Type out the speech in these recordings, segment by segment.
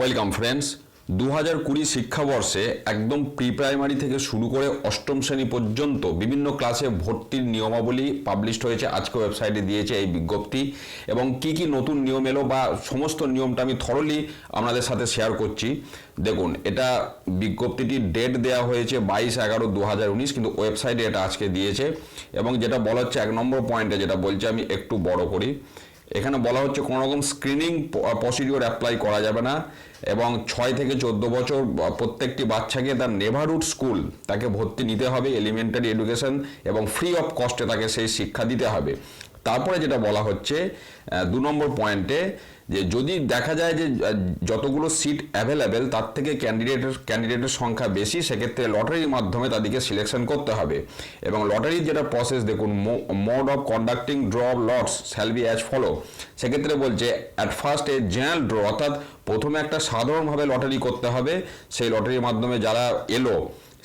Welcome friends. 2020 শিক্ষাবর্ষে একদম pre primary থেকে শুরু করে অষ্টম শ্রেণী পর্যন্ত বিভিন্ন ক্লাসে ভর্তির নিয়মাবলী পাবলিশড হয়েছে। আজকে ওয়েবসাইটে দিয়েছে এই বিজ্ঞপ্তি এবং কি কি নতুন নিয়ম এলো বা সমস্ত নিয়মটা আমি থরলি আপনাদের সাথে শেয়ার করছি। দেখুন, এটা বিজ্ঞপ্তিটির ডেট দেওয়া হয়েছে 22/11/2019, কিন্তু ওয়েবসাইটে এটা আজকে দিয়েছে। এবং যেটা বলা হচ্ছে 1 নম্বর পয়েন্টে যেটা বলছে, আমি একটু বড় করি। এখানে বলা হচ্ছে কোনো রকম স্ক্রিনিং প্রসিডিওর অ্যাপ্লাই করা যাবে না এবং 6 থেকে 14 বছর প্রত্যেকটি বাচ্চাকে তার নেভারহুড স্কুল তাকে ভর্তি নিতে হবে, এলিমেন্টারি এডুকেশন, এবং ফ্রি অফ কস্টে তাকে সেই শিক্ষা দিতে হবে। তারপরে যেটা বলা হচ্ছে 2 নম্বর পয়েন্টে, যে যদি দেখা যায় যে যতগুলো সিট অ্যাভেলেবেল তার থেকে ক্যান্ডিডেটের সংখ্যা বেশি, সেক্ষেত্রে লটারির মাধ্যমে তাদেরকে সিলেকশন করতে হবে। এবং লটারির যেটা প্রসেস দেখুন, mode of conducting draw of lots shall be as follow. সেক্ষেত্রে বলছে at first a general draw, অর্থাৎ প্রথমে একটা সাধারণভাবে লটারি করতে হবে। সেই লটারির মাধ্যমে যারা এলো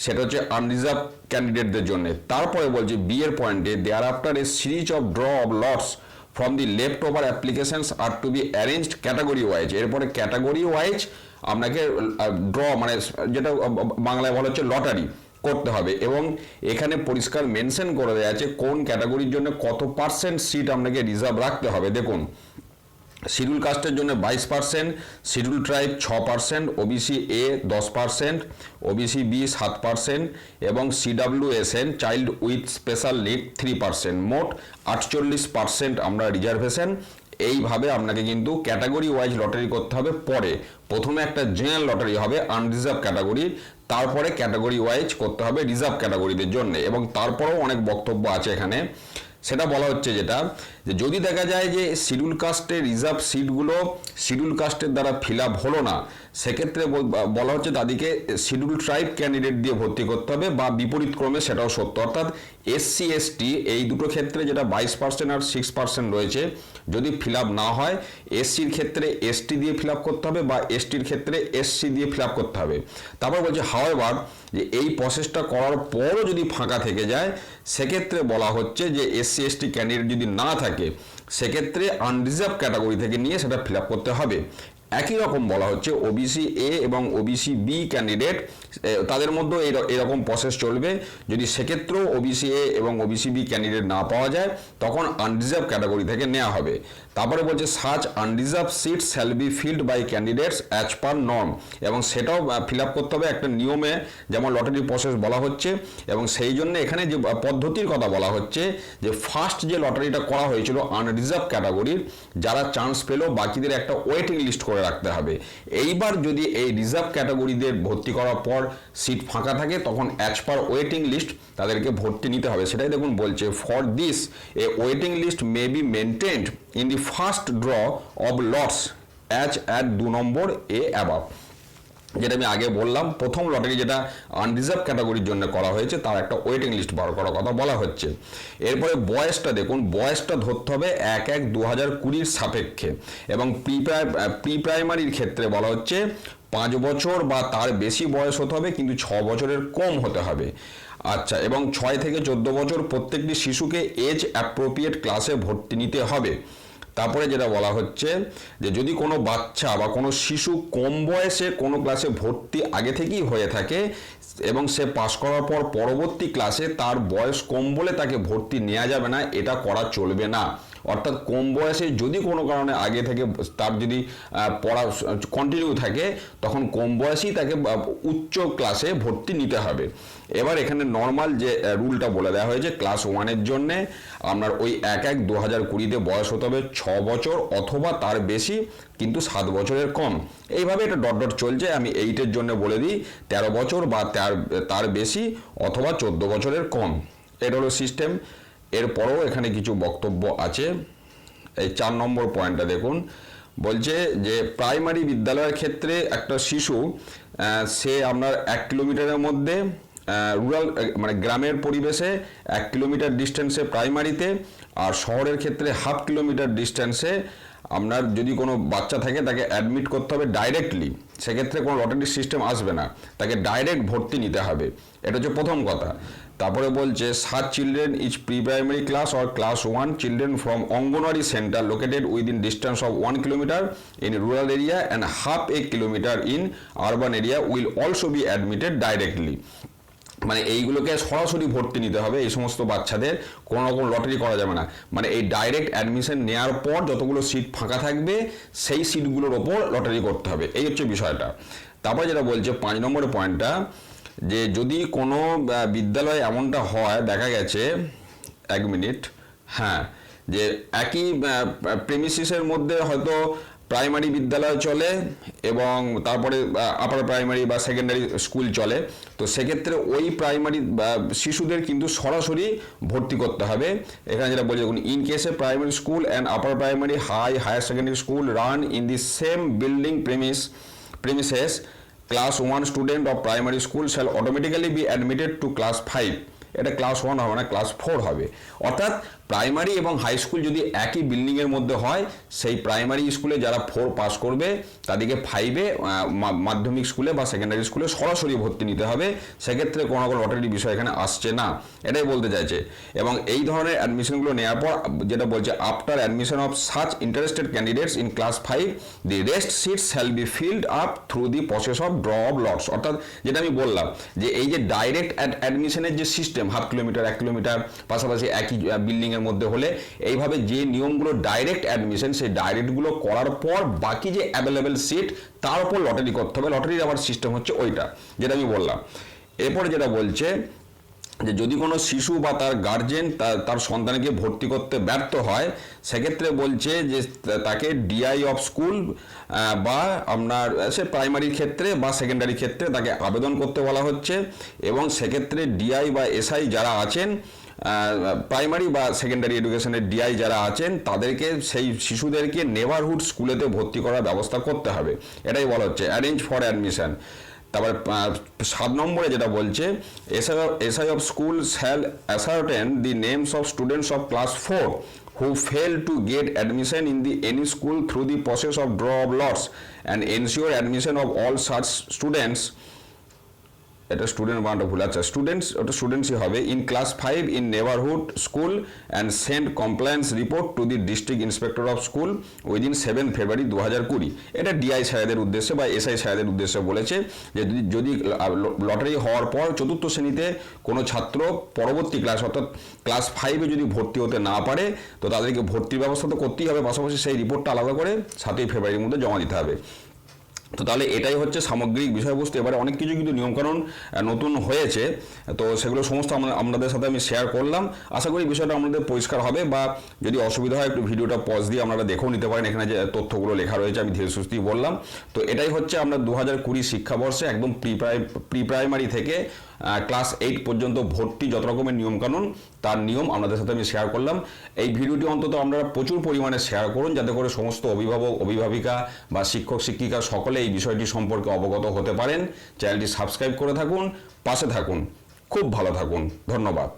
সেটা হচ্ছে আনরিজার্ভ ক্যান্ডিডেটদের জন্য। তারপরে বলছে বি এর পয়েন্টে, thereafter a series of draw of lots from the left over applications are to be arranged category wise. এরপরে ক্যাটাগরি ওয়াইজ আপনাকে ড্র, মানে যেটা বাংলায় বলা হচ্ছে লটারি করতে হবে। এবং এখানে পরিষ্কার মেনশন করে দেওয়া আছে কোন ক্যাটাগরির জন্য কত পার্সেন্ট সিট আপনাকে রিজার্ভ রাখতে হবে। দেখুন, শিডিউল কাস্টের জন্য 22%, schedule tribe 6%, OBC A 10%, OBC B 7% এবং CWSN child with special need 3%। মোট 48% আমরা রিজার্ভেশন। এইভাবে আপনাকে কিন্তু ক্যাটাগরি ওয়াইজ লটারি করতে হবে। পরে প্রথমে একটা জেনারেল লটারি হবে আনরিজার্ভ ক্যাটাগরির, তারপরে ক্যাটাগরি ওয়াইজ করতে হবে রিজার্ভ ক্যাটাগরিদের জন্য। এবং তারপরেও অনেক বক্তব্য আছে এখানে। সেটা বলা হচ্ছে যেটা, যে যদি দেখা যায় যে শিডিউল কাস্টের রিজার্ভ সিটগুলো শিডিউল কাস্টের দ্বারা ফিল আপ হলো না, সেক্ষেত্রে বলা হচ্ছে তাদেরকে শিডিউল ট্রাইব ক্যান্ডিডেট দিয়ে ভর্তি করতে হবে, বা বিপরীত ক্রমে সেটাও সত্য। অর্থাৎ এসসি এসটি এই দুটো ক্ষেত্রে যেটা 22% আর 6% রয়েছে, যদি ফিল আপ না হয় এসসির ক্ষেত্রে এসটি দিয়ে ফিল আপ করতে হবে বা এসটির ক্ষেত্রে এসসি দিয়ে ফিল আপ করতে হবে। তারপর বলছে হাওয়েভার, যে এই প্রসেসটা করার পরও যদি ফাঁকা থেকে যায়, সেক্ষেত্রে বলা হচ্ছে যে এসসি এসটি ক্যান্ডিডেট যদি না থাকে, সেক্ষেত্রে আনরিজার্ভ ক্যাটাগরি থেকে নিয়ে সেটা ফিল আপ করতে হবে। একই রকম বলা হচ্ছে ওবিসি এ এবং ওবিসি বি ক্যান্ডিডেট, তাদের মধ্যেও এরকম প্রসেস চলবে। যদি সেক্ষেত্রেও ওবিসি এ এবং ওবিসি বি ক্যান্ডিডেট না পাওয়া যায়, তখন আনরিজার্ভ ক্যাটাগরি থেকে নেওয়া হবে। তারপরে বলছে such unreserved seat shall be filled by candidates as per norm, এবং সেটাও ফিল আপ করতে হবে একটা নিয়মে, যেমন লটারি প্রসেস বলা হচ্ছে। এবং সেই জন্য এখানে যে পদ্ধতির কথা বলা হচ্ছে, যে ফার্স্ট যে লটারিটা করা হয়েছিল আনরিজার্ভ ক্যাটাগরির, যারা চান্স পেল বাকিদের একটা ওয়েটিং লিস্ট করে রাখতে হবে। এইবার যদি এই রিজার্ভ ক্যাটাগরিদের ভর্তি করার পর সিট ফাঁকা থাকে, তখন অ্যাজ পার ওয়েটিং লিস্ট তাদেরকে ভর্তি নিতে হবে। সেটাই দেখুন বলছে, for this a waiting list may be maintained in the first draw of lots as at 2 number এ অ্যাবাভ। যেটা আমি আগে বললাম, প্রথম লটারি যেটা আনরিজার্ভ ক্যাটাগরির জন্য করা হয়েছে, তার একটা ওয়েটিং লিস্ট বার করার কথা বলা হচ্ছে। এরপরে বয়সটা দেখুন, বয়সটা ধরতে হবে 1/1/2020 সাপেক্ষে। এবং প্রি প্রাইমারির ক্ষেত্রে বলা হচ্ছে 5 বছর বা তার বেশি বয়স হতে হবে, কিন্তু 6 বছরের কম হতে হবে। আচ্ছা, এবং 6 থেকে 14 বছর প্রত্যেকটি শিশুকে এজ অ্যাপ্রোপ্রিয়েট ক্লাসে ভর্তি নিতে হবে। তারপরে যেটা বলা হচ্ছে, যে যদি কোনো বাচ্চা বা কোনো শিশু কম বয়সে কোনো ক্লাসে ভর্তি আগে থেকেই হয়ে থাকে এবং সে পাশ করার পর পরবর্তী ক্লাসে তার বয়স কম বলে তাকে ভর্তি নেওয়া যাবে না, এটা করা চলবে না। অর্থাৎ কম বয়সে যদি কোনো কারণে আগে থেকে তার যদি পড়া কন্টিনিউ থাকে, তখন কম বয়সেই তাকে উচ্চ ক্লাসে ভর্তি নিতে হবে। এবার এখানে নর্মাল যে রুলটা বলে দেওয়া হয়েছে, ক্লাস 1-এর জন্যে আপনার ওই 1/1/2020 বয়স হতে হবে 6 বছর অথবা তার বেশি, কিন্তু 7 বছরের কম। এইভাবে এটা ডট ডট চলছে। আমি 8-এর জন্য বলে দিই 13 বছর বা তার বেশি অথবা 14 বছরের কম। এটা হলো সিস্টেম। এরপরেও এখানে কিছু বক্তব্য আছে। এই 4 নম্বর পয়েন্টটা দেখুন, বলছে যে প্রাইমারি বিদ্যালয়ের ক্ষেত্রে একটা শিশু সে আপনার 1 কিলোমিটারের মধ্যে রুরাল, মানে গ্রামের পরিবেশে 1 কিলোমিটার ডিস্টেন্সে প্রাইমারিতে, আর শহরের ক্ষেত্রে 1/2 কিলোমিটার ডিস্টেন্সে আপনার যদি কোনো বাচ্চা থাকে তাকে অ্যাডমিট করতে হবে ডাইরেক্টলি, সেক্ষেত্রে কোনো লটারি সিস্টেম আসবে না, তাকে ডাইরেক্ট ভর্তি নিতে হবে। এটা হচ্ছে প্রথম কথা। তারপরে বলছে such children is pre-primary class or class 1 children from Anganwadi center located within distance of 1 kilometer in rural area and half a kilometer in urban area will also be admitted directly। মানে এইগুলোকে সরাসরি ভর্তি নিতে হবে, এই সমস্ত বাচ্চাদের কোনো রকম লটারি করা যাবে না। মানে এই ডাইরেক্ট অ্যাডমিশন নেওয়ার পর যতগুলো সিট ফাঁকা থাকবে সেই সিটগুলোর ওপর লটারি করতে হবে, এই হচ্ছে বিষয়টা। তারপরে যেটা বলছে 5 নম্বর পয়েন্টটা, যে যদি কোনো বিদ্যালয়ে এমনটা হয়, দেখা গেছে 1 মিনিট, হ্যাঁ, যে একই প্রেমিসিসের মধ্যে হয়তো প্রাইমারি বিদ্যালয় চলে এবং তারপরে আপার প্রাইমারি বা সেকেন্ডারি স্কুল চলে, তো সেক্ষেত্রে ওই প্রাইমারি শিশুদের কিন্তু সরাসরি ভর্তি করতে হবে। এখানে যেটা বলছে, দেখুন, ইন কেসে primary school and upper primary higher secondary school run in the same building premises class 1 student of primary school shall automatically be admitted to class 5। এটা ক্লাস 1 হবে না, ক্লাস 4 হবে। অর্থাৎ প্রাইমারি এবং হাই স্কুল যদি একই বিল্ডিংয়ের মধ্যে হয়, সেই প্রাইমারি স্কুলে যারা 4 পাস করবে তাদেরকে 5-এ মাধ্যমিক স্কুলে বা সেকেন্ডারি স্কুলে সরাসরি ভর্তি নিতে হবে, সেক্ষেত্রে কোনো লটারির বিষয় এখানে আসছে না, এটাই বলতে চাইছে। এবং এই ধরনের অ্যাডমিশনগুলো নেওয়ার পর যেটা বলছে, after admission of such interested candidates in class 5 the rest seats shall be filled up through the process of draw of lots. অর্থাৎ যেটা আমি বললাম, যে এই যে ডাইরেক্ট অ্যাডমিশনের যে সিস্টেম, 1/2 কিলোমিটার 1 কিলোমিটার পাশাপাশি একই বিল্ডিংয়ের মধ্যে হলে, এইভাবে যে নিয়মগুলো ডাইরেক্ট অ্যাডমিশন, সেই ডাইরেক্টগুলো করার পর বাকি যে অ্যাভেলেবেল সিট তার উপর লটারি করতে হবে। লটারির আবার সিস্টেম হচ্ছে ওইটা যেটা আমি বললাম। এরপরে যেটা বলছে, যে যদি কোনো শিশু বা তার গার্জেন তার সন্তানকে ভর্তি করতে ব্যর্থ হয়, সেক্ষেত্রে বলছে যে তাকে ডিআই অফ স্কুল বা আপনার সে প্রাইমারির ক্ষেত্রে বা সেকেন্ডারি ক্ষেত্রে তাকে আবেদন করতে বলা হচ্ছে। এবং সেক্ষেত্রে ডিআই বা এসআই যারা আছেন, প্রাইমারি বা সেকেন্ডারি এডুকেশনের ডিআই যারা আছেন, তাদেরকে সেই শিশুদেরকে নেবারহুড স্কুলেতে ভর্তি করার ব্যবস্থা করতে হবে, এটাই বলা হচ্ছে অ্যারেঞ্জ ফর অ্যাডমিশন। তারপরে 7 নম্বরে যেটা বলছে, SI of school shall ascertain the names of students of class 4 who fail to get admission in the any school through the process of draw of lots and ensure admission of all such students। এটা student বানানটা ভুল, আচ্ছা students, ওটা স্টুডেন্টসই হবে, in class 5 in neighbourhood school and send compliance report to the district inspector of school within 7 ফেব্রুয়ারি 2020। এটা DI স্যারেদের উদ্দেশ্যে বা এসআই স্যারেদের উদ্দেশ্যে বলেছে, যে যদি লটারি হওয়ার পর 4র্থ শ্রেণীতে কোনো ছাত্র পরবর্তী ক্লাস অর্থাৎ ক্লাস 5-এ যদি ভর্তি হতে না পারে, তো তাদেরকে ভর্তির ব্যবস্থা তো করতেই হবে, পাশাপাশি সেই রিপোর্টটা আলাদা করে 7ই ফেব্রুয়ারির মধ্যে জমা দিতে হবে। তো তাহলে এটাই হচ্ছে সামগ্রিক বিষয়বস্তু। এবারে অনেক কিছু কিন্তু নিয়মকানুন নতুন হয়েছে, তো সেগুলো সমস্ত আপনাদের সাথে আমি শেয়ার করলাম। আশা করি বিষয়টা আপনাদের পরিষ্কার হবে, বা যদি অসুবিধা হয় একটু ভিডিওটা পজ দিয়ে আপনারা দেখেও নিতে পারেন, এখানে যে তথ্যগুলো লেখা রয়েছে আমি ধীরে সুস্থেই বললাম। তো এটাই হচ্ছে আমরা 2020 শিক্ষাবর্ষে একদম প্রি প্রাইমারি থেকে ক্লাস 8 পর্যন্ত ভর্তি যত রকমের নিয়মকানুন, তার নিয়ম আপনাদের সাথে আমি শেয়ার করলাম। এই ভিডিওটি অন্তত আপনারা প্রচুর পরিমাণে শেয়ার করুন, যাতে করে সমস্ত অভিভাবক অভিভাবিকা বা শিক্ষক শিক্ষিকা সকলে এই বিষয়টি সম্পর্কে অবগত হতে পারেন। চ্যানেলটি সাবস্ক্রাইব করে থাকুন, পাশে থাকুন, খুব ভালো থাকুন, ধন্যবাদ।